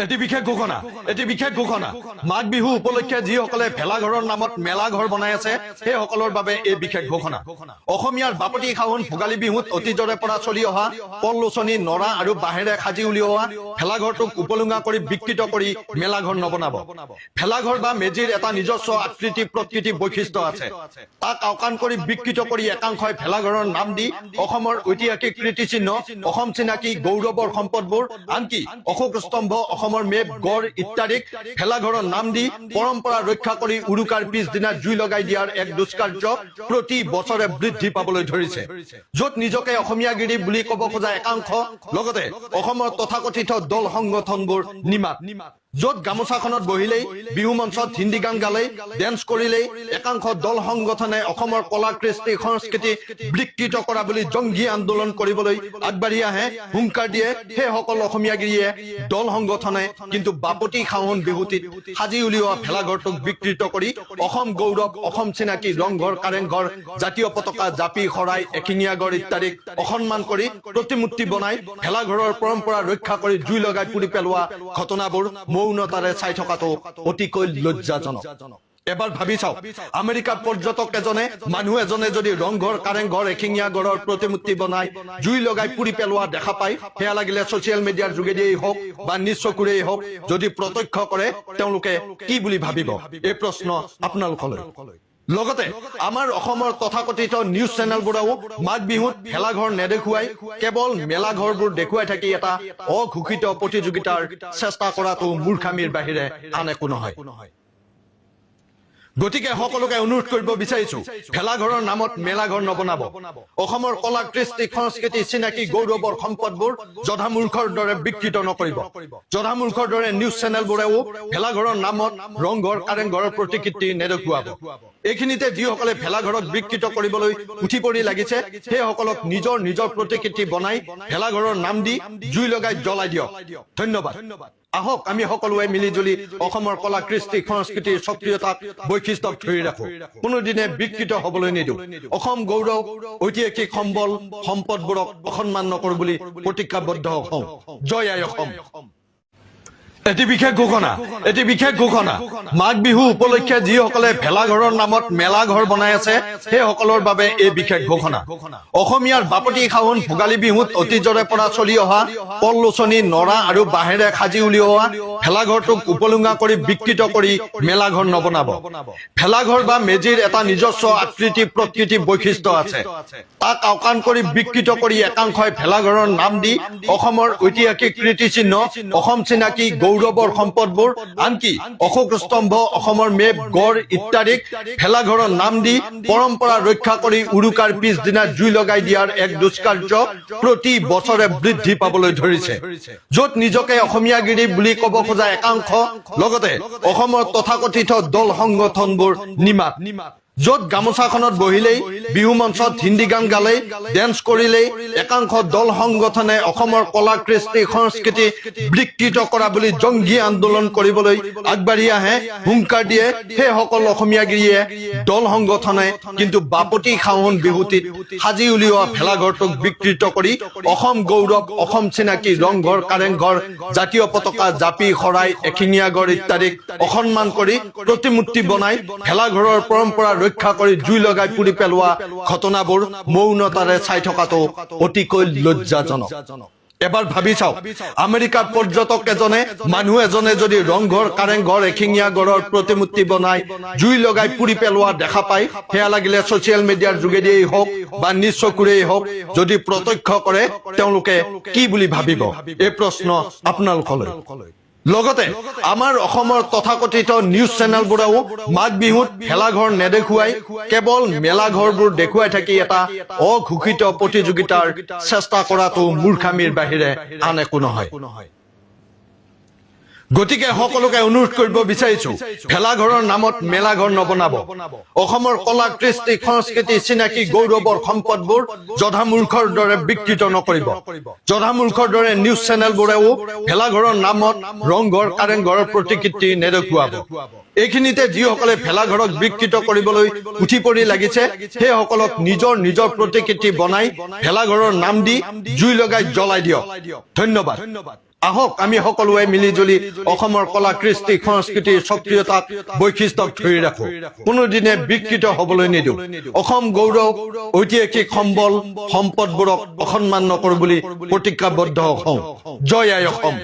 এটি বিশেষ ঘোষণা মাঘ বিহু উপলক্ষে যিসকলে ভেলাঘৰৰ নামত মেলা ঘৰ বনাই আছে সেই সকলৰ বাবে এই বিশেষ ঘোষণা অসমীয়াৰ বাপতি খাহন ভোগালী বিহুত অতীজৰে পৰা চলি অহা পললোচনী নৰা আৰু বাঁহেৰে সাজি উলিওৱা ভেলাঘৰটোক উপলুঙা কৰি বিকৃত কৰি মেলা ঘৰ নবনাব ভেলাঘৰ বা মেজিৰ এটা নিজস্ব আকৃতি প্ৰকৃতি বৈশিষ্ট্য আছে তাক আওকাণ কৰি বিকৃত কৰি একাংশই ভেলাঘৰৰ নাম দি অসমৰ ঐতিহাসিক কীৰ্তিচিহ্ন অসম চিনাকি গৌৰৱৰ সম্পদবোৰ আনকি অশোক স্তম্ভ অসমৰ মেপ গড় ইত্যাদিক ভেলাঘৰৰ নাম দি পৰম্পৰা ৰক্ষা কৰি উৰুকাৰ পিছদিনা জুই লগাই দিয়াৰ এক দুষ্কাৰ্য প্ৰতি বছৰে বৃদ্ধি পাবলৈ ধৰিছে য'ত নিজকে অসমীয়াগিৰি বুলি ক'ব খোজা একাংশ লগতে অসমৰ তথাকথিত দল সংগঠনবোৰ নিমাত য'ত গামোচাখনত বহিলেই বিহু মঞ্চত হিন্দী গান গালেই ডেন্স কৰিলেই একাংশ দল সংগঠনে অসমৰ কলা কৃষ্টি সংস্কৃতি বিকৃত কৰা বুলি জংগী আন্দোলন কৰিবলৈ আগবাঢ়ি আহে হুংকাৰ দিয়ে সেইসকল অসমীয়াগিৰিয়ে দল সংগঠনে কিন্তু বাপতি খাহন বিহুটিত সাজি উলিওৱা ভেলাঘৰটোক বিকৃত কৰি অসম গৌৰৱ অসম চিনাকি ৰংঘৰ কাৰেংঘৰ জাতীয় পতাকা জাপি শৰাই এশিঙীয়া গড় ইত্যাদিক অসন্মান কৰি প্ৰতিমূৰ্তি বনাই ভেলাঘৰৰ পৰম্পৰা ৰক্ষা কৰি জুই লগাই পুৰি পেলোৱা ঘটনাবোৰ মৌনতাৰে চাই থকাটো অতিকৈ লজ্জাজনক এবাৰ ভাবি চাওক আমেৰিকাৰ পৰ্যটক এজনে মানুহ এজনে যদি ৰংঘৰ কাৰেংঘৰ এশিঙীয়া গড়ৰ প্ৰতিমূৰ্তি বনাই জুই লগাই পুৰি পেলোৱা দেখা পায় সেয়া লাগিলে ছচিয়েল মিডিয়াৰ যোগেদিয়েই হওক বা নিজ চকুৰেই হওক যদি প্ৰত্যক্ষ কৰে তেওঁলোকে কি বুলি ভাবিব এই প্ৰশ্ন আপোনালোকলৈ লগতে আমাৰ অসমৰ তথাকথিত নিউজ চেনেলবোৰেও মাঘ বিহুত ভেলাঘৰ নেদেখুৱাই কেৱল মেলা ঘৰবোৰ দেখুৱাই থাকি এটা অঘোষিত প্ৰতিযোগিতাৰ চেষ্টা কৰাটো মূৰ্খামিৰ বাহিৰে আন একো নহয় গতিকে সকলোকে অনুৰোধ কৰিব বিচাৰিছো ভেলাঘৰৰ নামত মেলা ঘৰ নবনাব অসমৰ কলা কৃষ্টি সংস্কৃতি চিনাকি গৌৰৱৰ সম্পদবোৰ জধামূৰ্খৰ দৰে বিকৃত নকৰিব জধামূৰ্খৰ দৰে নিউজ চেনেলবোৰেও ভেলাঘৰৰ নামত ৰংঘৰ কাৰেংঘৰৰ প্ৰতিকৃতি নেদেখুৱাব এইখিনিতে যিসকলে ভেলাঘৰক বিকৃত কৰিবলৈ উঠি পৰি লাগিছে সেইসকলক নিজৰ নিজৰ প্ৰতিকৃতি বনাই ভেলাঘৰৰ নাম দি জুই লগাই জ্বলাই দিয়ক ধন্যবাদ আহক আমি সকলোৱে মিলিজুলি অসমৰ কলা কৃষ্টি সংস্কৃতিৰ সক্ৰিয়তাক বৈশিষ্ট্যক ধৰি ৰাখো কোনোদিনে বিকৃত হবলৈ নিদিওঁ অসম গৌৰৱ ঐতিহাসিক সম্বল সম্পদবোৰক অসন্মান নকৰো বুলি প্ৰতিজ্ঞাবদ্ধ হওঁ জয় আই অসম এটি বিশেষ ঘোষণা মাঘ বিহু উপলক্ষে যিসকলে ভেলাঘৰৰ নামত মেলা ঘৰ বনাই আছে সেইসকলৰ বাবে এই বিশেষ ঘোষণা অসমীয়াৰ বাপতি খাহন ভোগালী বিহুত অতীজৰে পৰা চলি অহা পললোচনী নৰা আৰু বাঁহেৰে সাজি উলিওৱা ভেলাঘৰটোক উপলুঙা কৰি বিকৃত কৰি মেলা ঘৰ নবনাব ভেলাঘৰ বা মেজিৰ এটা নিজস্ব আকৃতি প্ৰকৃতি বৈশিষ্ট্য আছে তাক আওকাণ কৰি বিকৃত কৰি একাংশই ভেলাঘৰৰ নাম দি অসমৰ ঐতিহাসিক কীৰ্তিচিহ্ন অসম চিনাকি গৌৰৱৰ সম্পদবোৰ আনকি অশোক স্তম্ভ অসমৰ মেপ গড় ইত্যাদিক ভেলাঘৰৰ নাম দি পৰম্পৰা ৰক্ষা কৰি উৰুকাৰ পিছদিনা জুই লগাই দিয়াৰ এক দুষ্কাৰ্য প্ৰতি বছৰে বৃদ্ধি পাবলৈ ধৰিছে য'ত নিজকে অসমীয়াগিৰি বুলি ক'ব খোজা একাংশ লগতে অসমৰ তথাকথিত দল সংগঠনবোৰ নিমাত য'ত গামোচাখনত বহিলেই বিহু মঞ্চত হিন্দী গান গালেই ডেন্স কৰিলেই একাংশ দল সংগঠনে অসমৰ কলা কৃষ্টি সংস্কৃতি বিকৃত কৰা বুলি জংগী আন্দোলন কৰিবলৈ আগবাঢ়ি আহে হুংকাৰ দিয়ে সেইসকল অসমীয়াগিৰিয়ে দল সংগঠনে কিন্তু বাপতি খাহন বিহুটিত সাজি উলিওৱা ভেলাঘৰটোক বিকৃত কৰি অসম গৌৰৱ অসম চিনাকি ৰংঘৰ কাৰেংঘৰ জাতীয় পতাকা জাপি শৰাই এশিঙীয়া গড় ইত্যাদিক অসন্মান কৰি প্ৰতিমূৰ্তি বনাই ভেলাঘৰৰ পৰম্পৰা ৰক্ষা কৰি জুই লগাই পুৰি পেলোৱা ঘটনাবোৰ মৌনতাৰে চাই থকাটো অতিকৈ লজ্জাজনক এবাৰ ভাবি চাওক আমেৰিকাৰ পৰ্যটক এজনে মানুহ এজনে যদি ৰংঘৰ কাৰেংঘৰ এশিঙীয়া গড়ৰ প্ৰতিমূৰ্তি বনাই জুই লগাই পুৰি পেলোৱা দেখা পায় সেয়া লাগিলে ছচিয়েল মিডিয়াৰ যোগেদিয়েই হওক বা নিজ চকুৰেই হওক যদি প্ৰত্যক্ষ কৰে তেওঁলোকে কি বুলি ভাবিব এই প্ৰশ্ন আপোনালোকলৈ লগতে আমাৰ অসমৰ তথাকথিত নিউজ চেনেলবোৰেও মাঘ বিহুত ভেলাঘৰ নেদেখুৱাই কেৱল মেলা ঘৰবোৰ দেখুৱাই থাকি এটা অঘোষিত প্ৰতিযোগিতাৰ চেষ্টা কৰাটো মূৰ্খামিৰ বাহিৰে আন একো নহয় গতিকে সকলোকে অনুৰোধ কৰিব বিচাৰিছো ভেলাঘৰৰ নামত মেলা ঘৰ নবনাব অসমৰ কলা কৃষ্টি সংস্কৃতি চিনাকি গৌৰৱৰ সম্পদবোৰ জধামূৰ্খৰ দৰে বিকৃত নকৰিব জধামূৰ্খৰ দৰে নিউজ চেনেলবোৰেও ভেলাঘৰৰ নামত ৰংঘৰ কাৰেংঘৰৰ প্ৰতিকৃতি নেদেখুৱাব এইখিনিতে যিসকলে ভেলাঘৰক বিকৃত কৰিবলৈ উঠি পৰি লাগিছে সেইসকলক নিজৰ নিজৰ প্ৰতিকৃতি বনাই ভেলাঘৰৰ নাম দি জুই লগাই জ্বলাই দিয়ক ধন্যবাদ আহক আমি সকলোৱে মিলিজুলি অসমৰ কলা কৃষ্টি সংস্কৃতিৰ সক্ৰিয়তাক বৈশিষ্ট্যক ধৰি ৰাখো কোনোদিনে বিকৃত হ'বলৈ নিদিওঁ অসম গৌৰৱ ঐতিহাসিক সম্বল সম্পদবোৰক অসন্মান নকৰো বুলি প্ৰতিজ্ঞাবদ্ধ হওঁ জয় আই অসম